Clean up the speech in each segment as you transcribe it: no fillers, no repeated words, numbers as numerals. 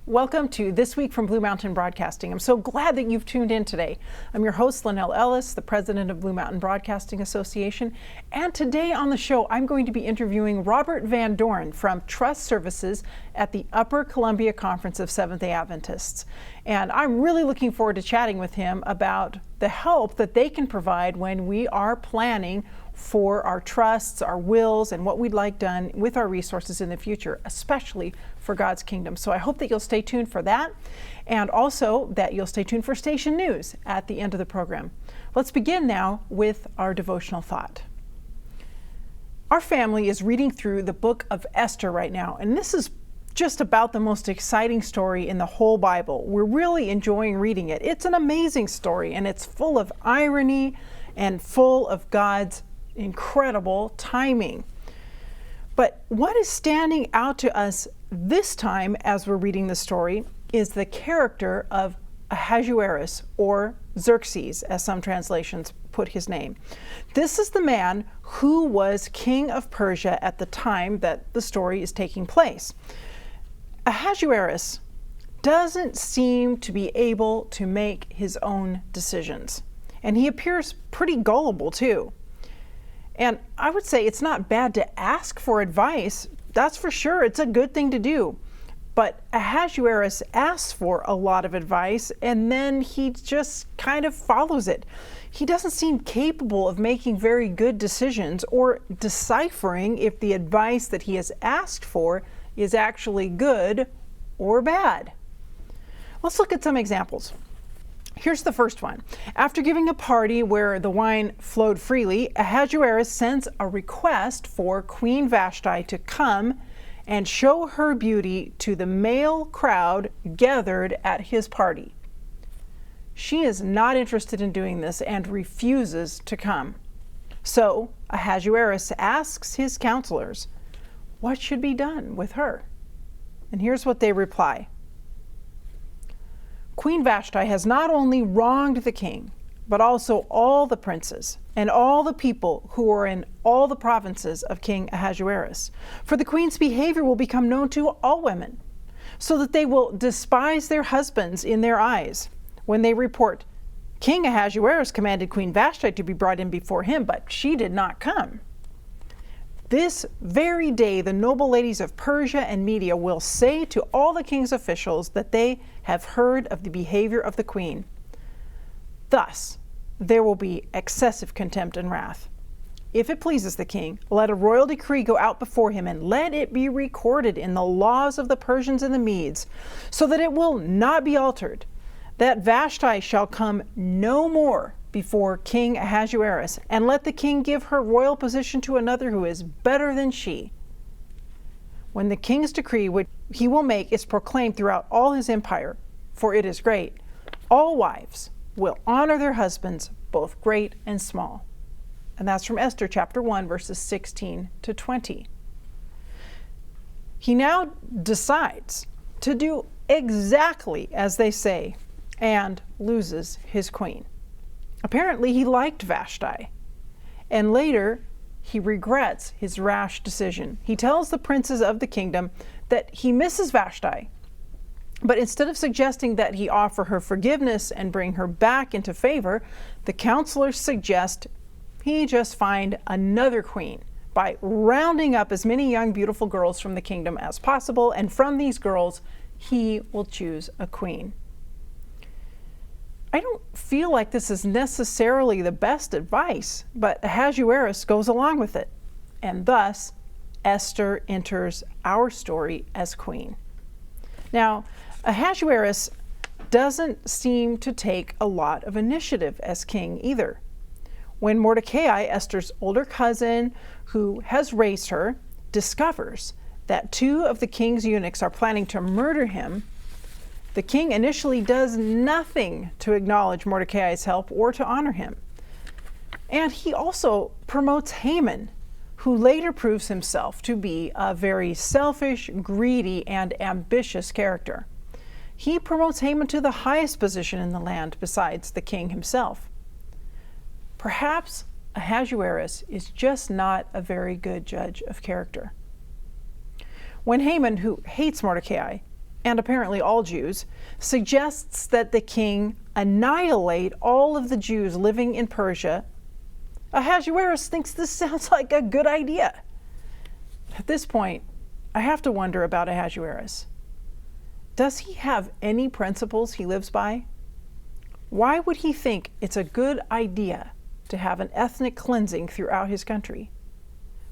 Welcome to This Week from Blue Mountain Broadcasting. I'm so glad that you've tuned in today. I'm your host, Lynelle Ellis, the president of Blue Mountain Broadcasting Association. And today on the show, I'm going to be interviewing Robert VanDorn from Trust Services at the Upper Columbia Conference of Seventh-day Adventists. And I'm really looking forward to chatting with him about the help that they can provide when we are planning for our trusts, our wills, and what we'd like done with our resources in the future, especially for God's kingdom. So I hope that you'll stay tuned for that, and also that you'll stay tuned for station news at the end of the program. Let's begin now with our devotional thought. Our family is reading through the book of Esther right now, and this is just about the most exciting story in the whole Bible. We're really enjoying reading it. It's an amazing story, and it's full of irony and full of God's incredible timing. But what is standing out to us this time as we're reading the story is the character of Ahasuerus, or Xerxes, as some translations put his name. This is the man who was king of Persia at the time that the story is taking place. Ahasuerus doesn't seem to be able to make his own decisions, and he appears pretty gullible too. And I would say it's not bad to ask for advice. That's for sure. It's a good thing to do. But Ahasuerus asks for a lot of advice, and then he just kind of follows it. He doesn't seem capable of making very good decisions or deciphering if the advice that he has asked for is actually good or bad. Let's look at some examples. Here's the first one. After giving a party where the wine flowed freely, Ahasuerus sends a request for Queen Vashti to come and show her beauty to the male crowd gathered at his party. She is not interested in doing this and refuses to come. So Ahasuerus asks his counselors, what should be done with her? And here's what they reply. Queen Vashti has not only wronged the king, but also all the princes and all the people who are in all the provinces of King Ahasuerus. For the queen's behavior will become known to all women, so that they will despise their husbands in their eyes when they report, King Ahasuerus commanded Queen Vashti to be brought in before him, but she did not come. This very day, the noble ladies of Persia and Media will say to all the king's officials that they have heard of the behavior of the queen. Thus, there will be excessive contempt and wrath. If it pleases the king, let a royal decree go out before him, and let it be recorded in the laws of the Persians and the Medes, so that it will not be altered, that Vashti shall come no more before King Ahasuerus, and let the king give her royal position to another who is better than she. When the king's decree, which he will make, is proclaimed throughout all his empire, for it is great, all wives will honor their husbands, both great and small. And that's from Esther chapter 1, verses 16 to 20. He now decides to do exactly as they say and loses his queen. Apparently, he liked Vashti, and later he regrets his rash decision. He tells the princes of the kingdom that he misses Vashti, but instead of suggesting that he offer her forgiveness and bring her back into favor, the counselors suggest he just find another queen by rounding up as many young, beautiful girls from the kingdom as possible, and from these girls, he will choose a queen. I don't feel like this is necessarily the best advice, but Ahasuerus goes along with it. And thus, Esther enters our story as queen. Now, Ahasuerus doesn't seem to take a lot of initiative as king either. When Mordecai, Esther's older cousin, who has raised her, discovers that two of the king's eunuchs are planning to murder him, the king initially does nothing to acknowledge Mordecai's help or to honor him. And he also promotes Haman, who later proves himself to be a very selfish, greedy, and ambitious character. He promotes Haman to the highest position in the land besides the king himself. Perhaps Ahasuerus is just not a very good judge of character. When Haman, who hates Mordecai, and apparently all Jews, suggests that the king annihilate all of the Jews living in Persia, Ahasuerus thinks this sounds like a good idea. At this point, I have to wonder about Ahasuerus. Does he have any principles he lives by? Why would he think it's a good idea to have an ethnic cleansing throughout his country?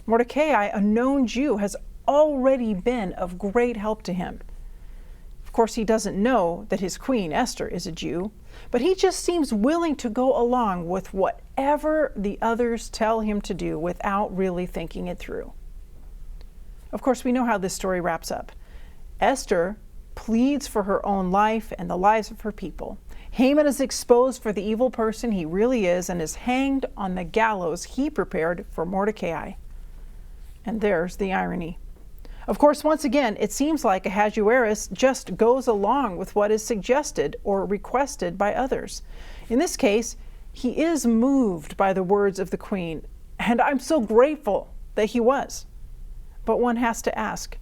Mordecai, a known Jew, has already been of great help to him. Of course, he doesn't know that his queen, Esther, is a Jew, but he just seems willing to go along with whatever the others tell him to do without really thinking it through. Of course, we know how this story wraps up. Esther pleads for her own life and the lives of her people. Haman is exposed for the evil person he really is and is hanged on the gallows he prepared for Mordecai. And there's the irony. Of course, once again, it seems like Ahasuerus just goes along with what is suggested or requested by others. In this case, he is moved by the words of the queen, and I'm so grateful that he was. But one has to ask,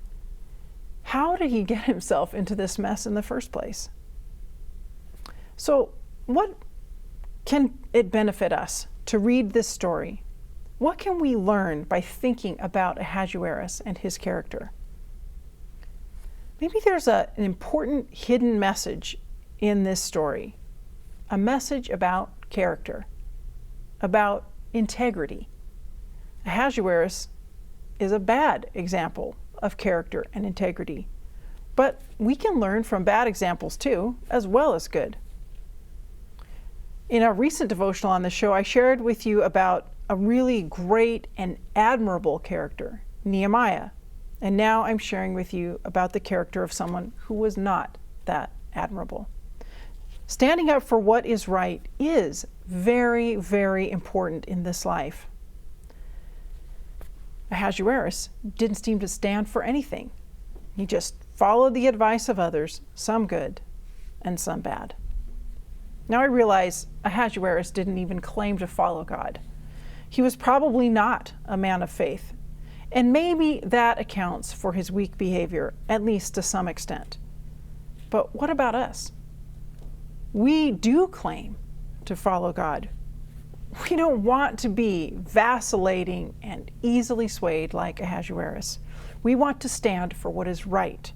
how did he get himself into this mess in the first place? So, what can it benefit us to read this story? What can we learn by thinking about Ahasuerus and his character? Maybe there's an important hidden message in this story, a message about character, about integrity. Ahasuerus is a bad example of character and integrity, but we can learn from bad examples too, as well as good. In a recent devotional on the show, I shared with you about a really great and admirable character, Nehemiah. And now I'm sharing with you about the character of someone who was not that admirable. Standing up for what is right is very, very important in this life. Ahasuerus didn't seem to stand for anything. He just followed the advice of others, some good and some bad. Now I realize Ahasuerus didn't even claim to follow God. He was probably not a man of faith, and maybe that accounts for his weak behavior, at least to some extent. But what about us? We do claim to follow God. We don't want to be vacillating and easily swayed like Ahasuerus. We want to stand for what is right.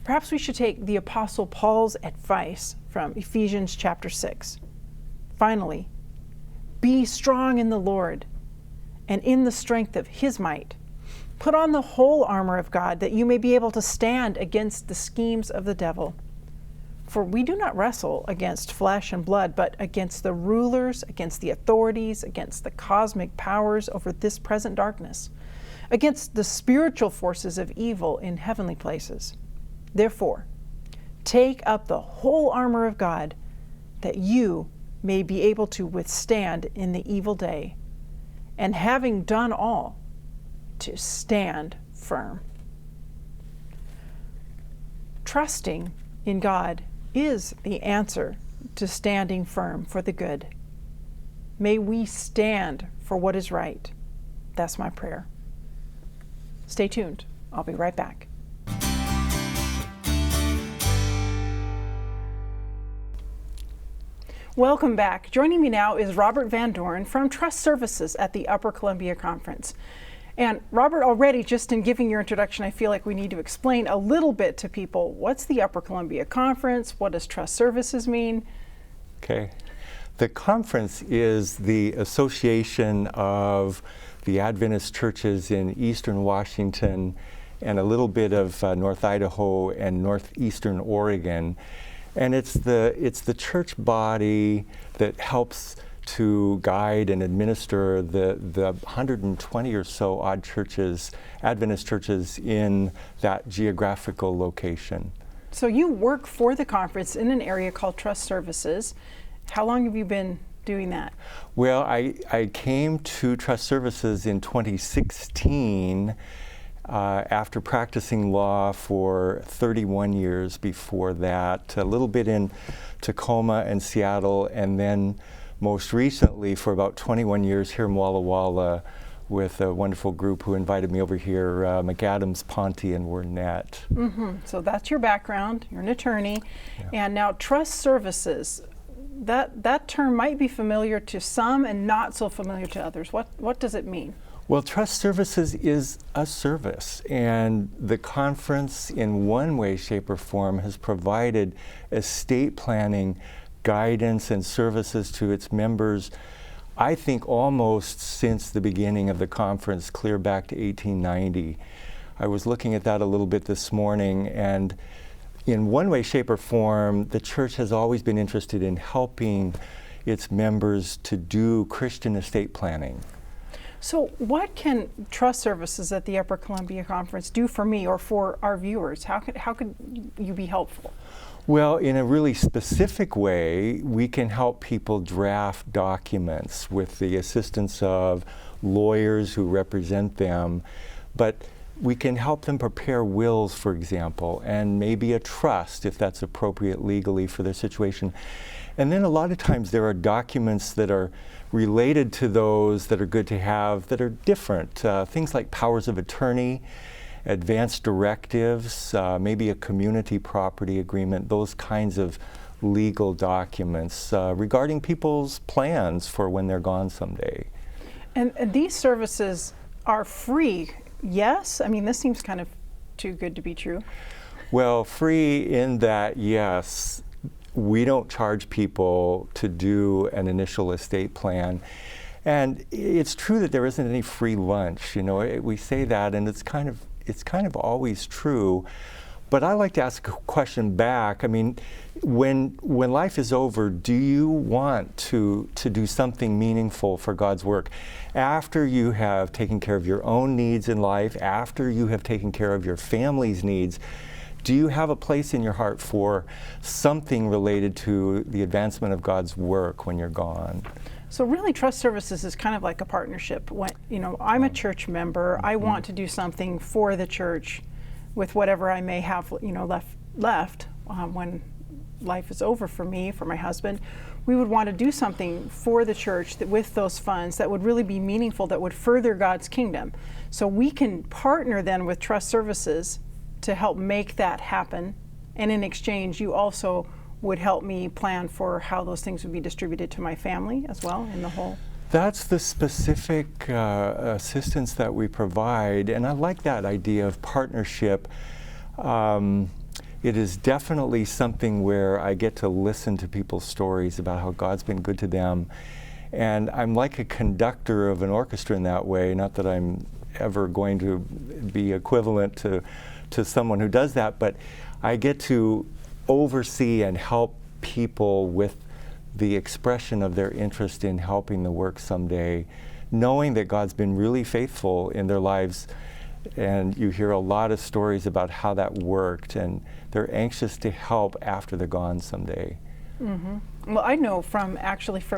Perhaps we should take the Apostle Paul's advice from Ephesians chapter 6. Finally, be strong in the Lord and in the strength of his might. Put on the whole armor of God that you may be able to stand against the schemes of the devil. For we do not wrestle against flesh and blood, but against the rulers, against the authorities, against the cosmic powers over this present darkness, against the spiritual forces of evil in heavenly places. Therefore, take up the whole armor of God, that you may be able to withstand in the evil day, and having done all, to stand firm. Trusting in God is the answer to standing firm for the good. May we stand for what is right. That's my prayer. Stay tuned. I'll be right back. Welcome back. Joining me now is Robert VanDorn from Trust Services at the Upper Columbia Conference. And Robert, already just in giving your introduction, I feel like we need to explain a little bit to people. What's the Upper Columbia Conference? What does Trust Services mean? Okay. The conference is the association of the Adventist churches in Eastern Washington and a little bit of North Idaho and Northeastern Oregon. And it's the church body that helps to guide and administer the 120 or so odd churches, Adventist churches in that geographical location. So you work for the conference in an area called Trust Services. How long have you been doing that? Well, I came to Trust Services in 2016 after practicing law for 31 years before that, a little bit in Tacoma and Seattle, and then most recently for about 21 years here in Walla Walla, with a wonderful group who invited me over here, McAdams, Ponte, and Wernette. So that's your background. You're an attorney. Yeah. And now trust services, that term might be familiar to some and not so familiar to others. What does it mean? Well, trust services is a service, and the conference in one way, shape, or form has provided estate planning guidance and services to its members, I think almost since the beginning of the conference, clear back to 1890. I was looking at that a little bit this morning, and in one way, shape, or form, the church has always been interested in helping its members to do Christian estate planning. So what can trust services at the Upper Columbia Conference do for me or for our viewers? How could you be helpful? Well, in a really specific way, we can help people draft documents with the assistance of lawyers who represent them, but we can help them prepare wills, for example, and maybe a trust if that's appropriate legally for their situation. And then a lot of times there are documents that are related to those that are good to have that are different. Things like powers of attorney, advance directives, maybe a community property agreement, those kinds of legal documents regarding people's plans for when they're gone someday. And these services are free, yes? I mean, this seems kind of too good to be true. Well, free in that, yes. We don't charge people to do an initial estate plan. And it's true that there isn't any free lunch. You know, we say that, and it's kind of always true. But I like to ask a question back. I mean, when life is over, do you want to do something meaningful for God's work? After you have taken care of your own needs in life, after you have taken care of your family's needs, do you have a place in your heart for something related to the advancement of God's work when you're gone? So really, trust services is kind of like a partnership. When, you know, I'm a church member, I want to do something for the church with whatever I may have, you know, left when life is over for me, for my husband. We would want to do something for the church that with those funds that would really be meaningful, that would further God's kingdom. So we can partner then with trust services to help make that happen, and in exchange you also would help me plan for how those things would be distributed to my family as well in the whole. That's the specific assistance that we provide, and I like that idea of partnership. It is definitely something where I get to listen to people's stories about how God's been good to them, and I'm like a conductor of an orchestra in that way. Not that I'm ever going to be equivalent to someone who does that, but I get to oversee and help people with the expression of their interest in helping the work someday, knowing that God's been really faithful in their lives. And you hear a lot of stories about how that worked, and they're anxious to help after they're gone someday. Well, I know from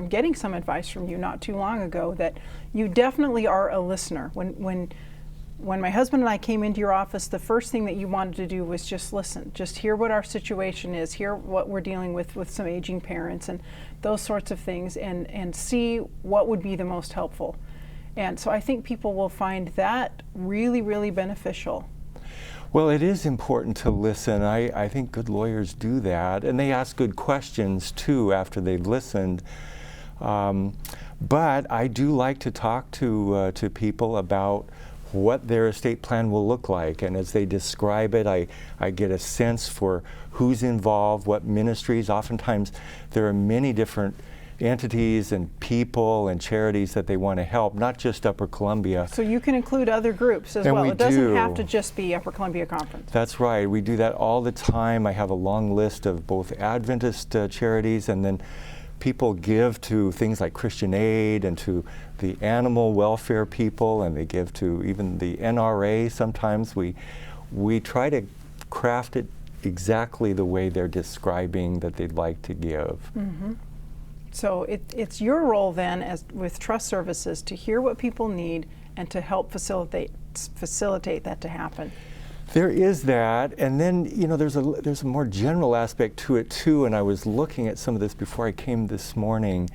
getting some advice from you not too long ago that you definitely are a listener. When my husband and I came into your office, the first thing that you wanted to do was just listen, just hear what our situation is, hear what we're dealing with some aging parents and those sorts of things, and see what would be the most helpful. And so I think people will find that really, really beneficial. Well, it is important to listen. I think good lawyers do that, and they ask good questions too after they've listened. But I do like to talk to people about what their estate plan will look like, and as they describe it, I get a sense for who's involved, what ministries. Oftentimes there are many different entities and people and charities that they want to help, not just Upper Columbia. So you can include other groups as well. It doesn't have to just be Upper Columbia Conference. That's right. We do that all the time. I have a long list of both Adventist charities, and then people give to things like Christian Aid and to the animal welfare people, and they give to even the NRA. Sometimes we try to craft it exactly the way they're describing that they'd like to give. So it's your role then, as with trust services, to hear what people need and to help facilitate that to happen. There is that, and then there's a more general aspect to it too. And I was looking at some of this before I came this morning.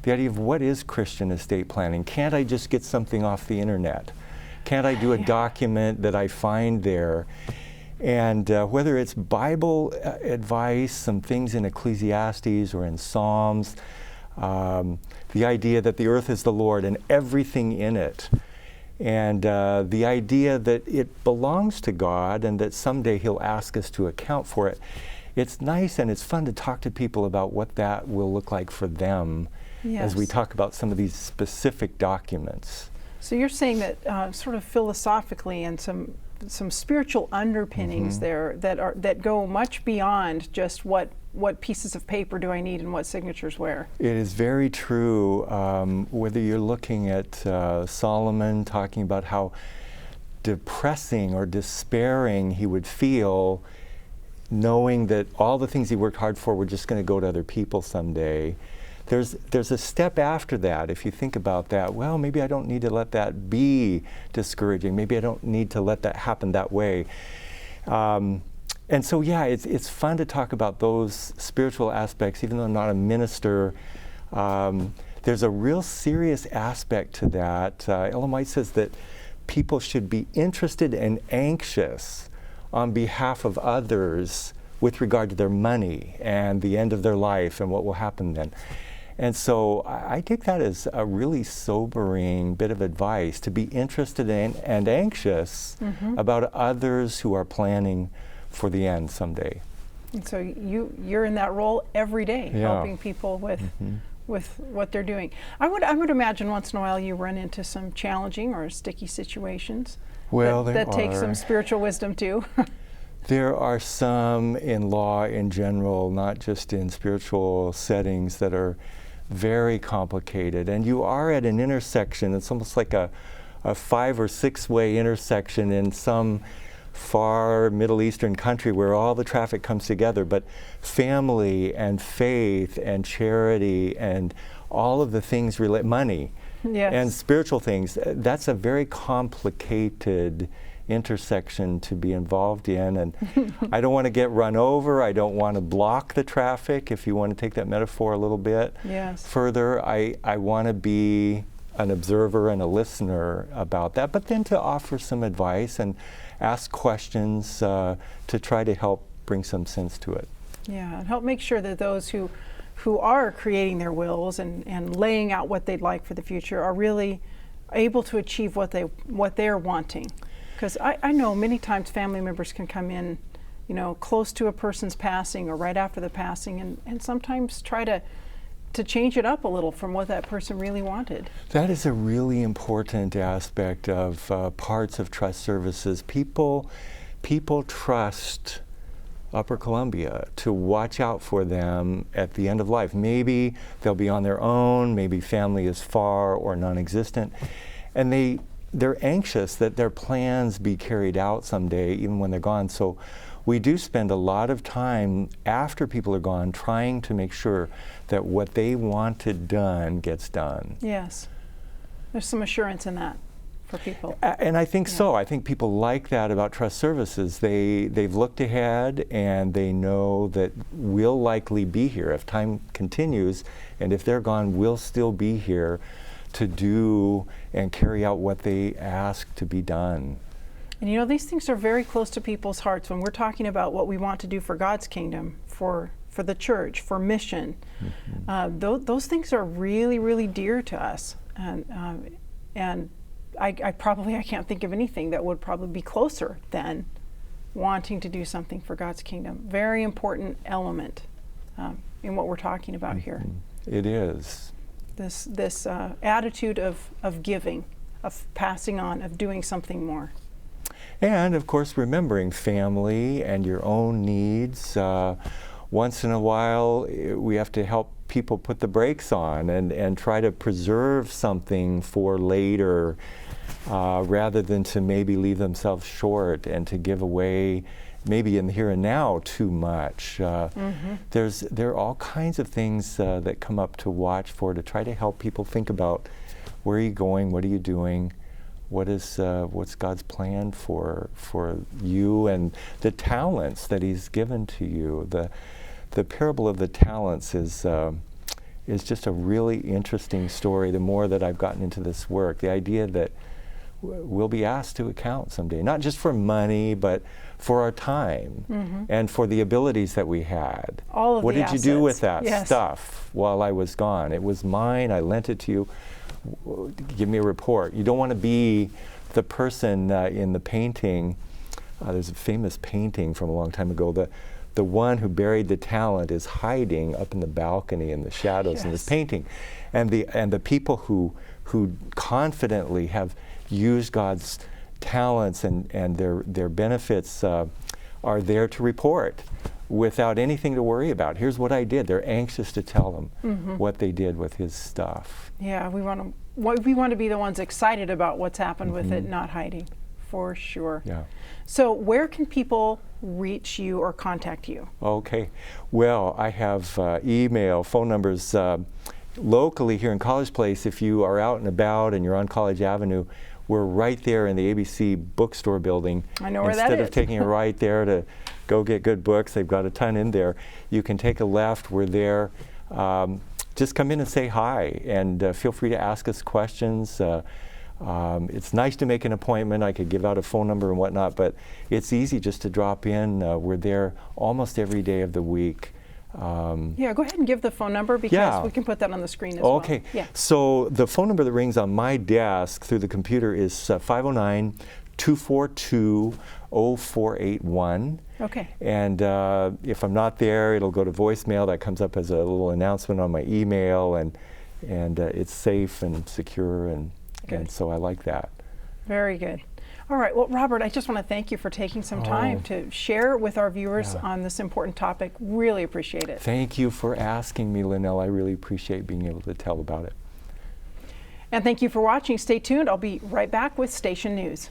The idea of what is Christian estate planning? Can't I just get something off the internet? Can't I do a document that I find there? And whether it's Bible advice, some things in Ecclesiastes or in Psalms, the idea that the earth is the Lord and everything in it, and the idea that it belongs to God and that someday He'll ask us to account for it. It's nice and it's fun to talk to people about what that will look like for them as we talk about some of these specific documents. So you're saying that sort of philosophically and some spiritual underpinnings there that go much beyond just what pieces of paper do I need and what signatures where. It is very true. Whether you're looking at Solomon talking about how depressing or despairing he would feel knowing that all the things he worked hard for were just going to go to other people someday. There's a step after that. If you think about that, well, maybe I don't need to let that be discouraging. Maybe I don't need to let that happen that way. And so, yeah, it's fun to talk about those spiritual aspects, even though I'm not a minister. There's a real serious aspect to that. Ellen White says that people should be interested and anxious on behalf of others with regard to their money and the end of their life and what will happen then. And so I take that as a really sobering bit of advice, to be interested in and anxious about others who are planning for the end someday. And so you're in that role every day, helping people with what they're doing. I would imagine once in a while you run into some challenging or sticky situations. Well, that take some spiritual wisdom too. There are some in law in general, not just in spiritual settings, that are very complicated. And you are at an intersection. It's almost like a 5 or 6 way intersection in some far Middle Eastern country where all the traffic comes together. But family and faith and charity and all of the things relate, money and spiritual things, that's a very complicated intersection to be involved in, and I don't want to get run over. I don't want to block the traffic, if you want to take that metaphor a little bit further. I want to be an observer and a listener about that, but then to offer some advice and ask questions to try to help bring some sense to it. Yeah, and help make sure that those who are creating their wills and laying out what they'd like for the future are really able to achieve what they're wanting. Because I know many times family members can come in, close to a person's passing or right after the passing, and sometimes try to change it up a little from what that person really wanted. That is a really important aspect of parts of trust services. People trust Upper Columbia to watch out for them at the end of life. Maybe they'll be on their own, maybe family is far or non-existent, and they're anxious that their plans be carried out someday, even when they're gone. So we do spend a lot of time after people are gone trying to make sure that what they wanted done gets done. Yes. There's some assurance in that for people. And I think so. I think people like that about trust services. They've looked ahead and they know that we'll likely be here. If time continues and if they're gone, we'll still be here to do and carry out what they ask to be done. And these things are very close to people's hearts when we're talking about what we want to do for God's kingdom, for the church, for mission. Those things are really, really dear to us. And I can't think of anything that would probably be closer than wanting to do something for God's kingdom. Very important element in what we're talking about here. It is. This attitude of giving, of passing on, of doing something more. And of course remembering family and your own needs. Once in a while we have to help people put the brakes on and try to preserve something for later rather than to maybe leave themselves short and to give away maybe in the here and now too much. There are all kinds of things that come up to watch for, to try to help people think about where are you going, what are you doing, what's God's plan for you and the talents that He's given to you. The parable of the talents is is just a really interesting story the more that I've gotten into this work. The idea that we'll be asked to account someday, not just for money, but for our time and for the abilities that we had. All of what the did you do with that Yes. stuff while I was gone? It was mine, I lent it to you. Give me a report. You don't want to be the person in the painting. There's a famous painting from a long time ago. The one who buried the talent is hiding up in the balcony in the shadows in this painting. And the people who confidently have used God's talents and their benefits are there to report without anything to worry about. Here's what I did. They're anxious to tell them what they did with his stuff. Yeah, we want to be the ones excited about what's happened with it, not hiding, for sure. Yeah. So where can people reach you or contact you? Okay. Well, I have email, phone numbers locally here in College Place. If you are out and about and you're on College Avenue, we're right there in the ABC bookstore building. I know where that is. Instead of taking a right there to go get good books, they've got a ton in there. You can take a left. We're there. Just come in and say hi, and feel free to ask us questions. It's nice to make an appointment. I could give out a phone number and whatnot, but it's easy just to drop in. We're there almost every day of the week. Yeah, go ahed and give the phone number because we can put that on the screen as well. Okay. Yeah. So the phone number that rings on my desk through the computer is 509-242-0481. Okay. And if I'm not there, it'll go to voicemail. That comes up as a little announcement on my email, and it's safe and secure, and so I like that. Very good. All right. Well, Robert, I just want to thank you for taking some time to share with our viewers on this important topic. Really appreciate it. Thank you for asking me, Lynelle. I really appreciate being able to tell about it. And thank you for watching. Stay tuned. I'll be right back with Station News.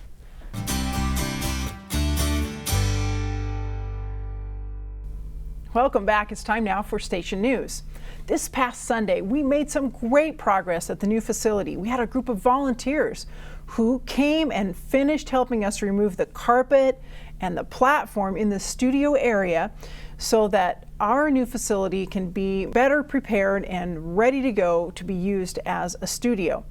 Welcome back. It's time now for Station News. This past Sunday, we made some great progress at the new facility. We had a group of volunteers who came and finished helping us remove the carpet and the platform in the studio area so that our new facility can be better prepared and ready to go to be used as a studio.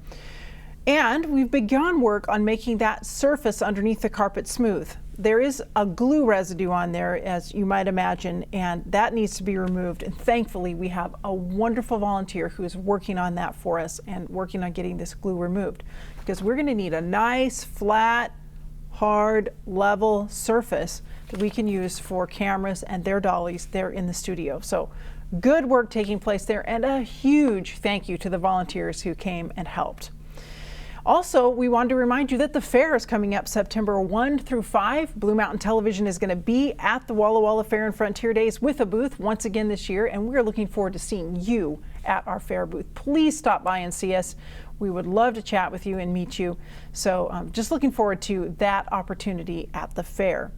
And we've begun work on making that surface underneath the carpet smooth. There is a glue residue on there, as you might imagine, and that needs to be removed. And thankfully, we have a wonderful volunteer who is working on that for us and working on getting this glue removed, because we're going to need a nice, flat, hard, level surface that we can use for cameras and their dollies there in the studio. So good work taking place there, and a huge thank you to the volunteers who came and helped. Also, we wanted to remind you that the fair is coming up September 1 through 5. Blue Mountain Television is going to be at the Walla Walla Fair and Frontier Days with a booth once again this year, and we're looking forward to seeing you at our fair booth. Please stop by and see us. We would love to chat with you and meet you. So just looking forward to that opportunity at the fair.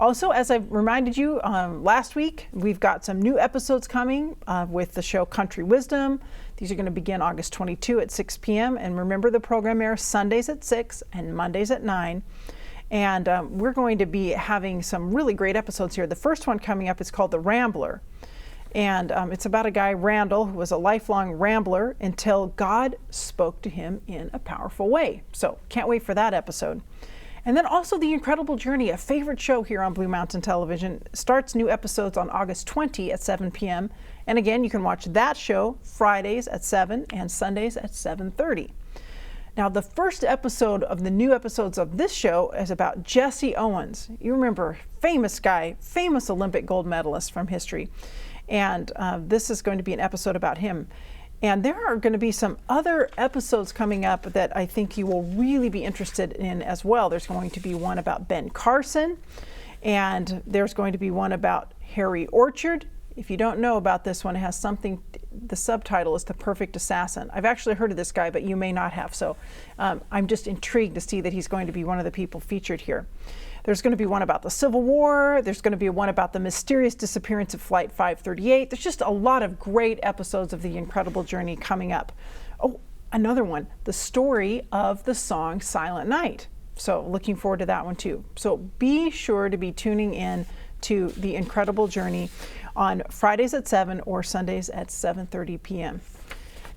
Also, as I reminded you last week, we've got some new episodes coming with the show Country Wisdom. These are going to begin August 22 at 6 p.m. And remember, the program airs Sundays at 6 and Mondays at 9. And we're going to be having some really great episodes here. The first one coming up is called The Rambler. And it's about a guy, Randall, who was a lifelong rambler until God spoke to him in a powerful way. So can't wait for that episode. And then also The Incredible Journey, a favorite show here on Blue Mountain Television, starts new episodes on August 20 at 7 p.m. And again, you can watch that show Fridays at 7 and Sundays at 7:30. Now, the first episode of the new episodes of this show is about Jesse Owens. You remember, famous guy, famous Olympic gold medalist from history. And this is going to be an episode about him. And there are going to be some other episodes coming up that I think you will really be interested in as well. There's going to be one about Ben Carson, and there's going to be one about Harry Orchard. If you don't know about this one, it has something, the subtitle is The Perfect Assassin. I've actually heard of this guy, but you may not have. So I'm just intrigued to see that he's going to be one of the people featured here. There's going to be one about the Civil War. There's going to be one about the mysterious disappearance of Flight 538. There's just a lot of great episodes of The Incredible Journey coming up. Oh, another one, the story of the song Silent Night. So looking forward to that one too. So be sure to be tuning in to The Incredible Journey. on Fridays at 7 or Sundays at 7:30 p.m.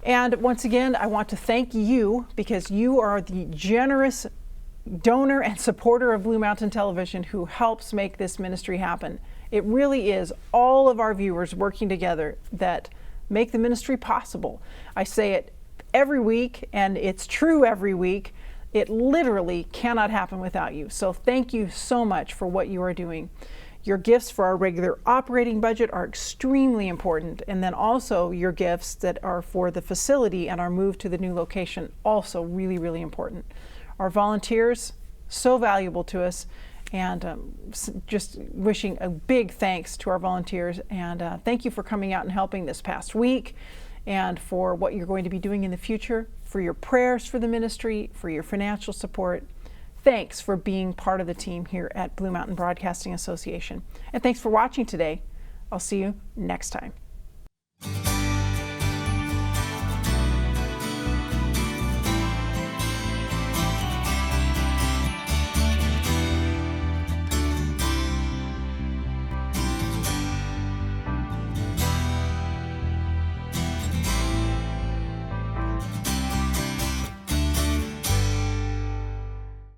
And once again, I want to thank you because you are the generous donor and supporter of Blue Mountain Television who helps make this ministry happen. It really is all of our viewers working together that make the ministry possible. I say it every week, and it's true every week. It literally cannot happen without you. So thank you so much for what you are doing. Your gifts for our regular operating budget are extremely important, and then also your gifts that are for the facility and our move to the new location, also really, really important. Our volunteers, so valuable to us, and just wishing a big thanks to our volunteers, and thank you for coming out and helping this past week, and for what you're going to be doing in the future, for your prayers for the ministry, for your financial support. Thanks for being part of the team here at Blue Mountain Broadcasting Association. And thanks for watching today. I'll see you next time.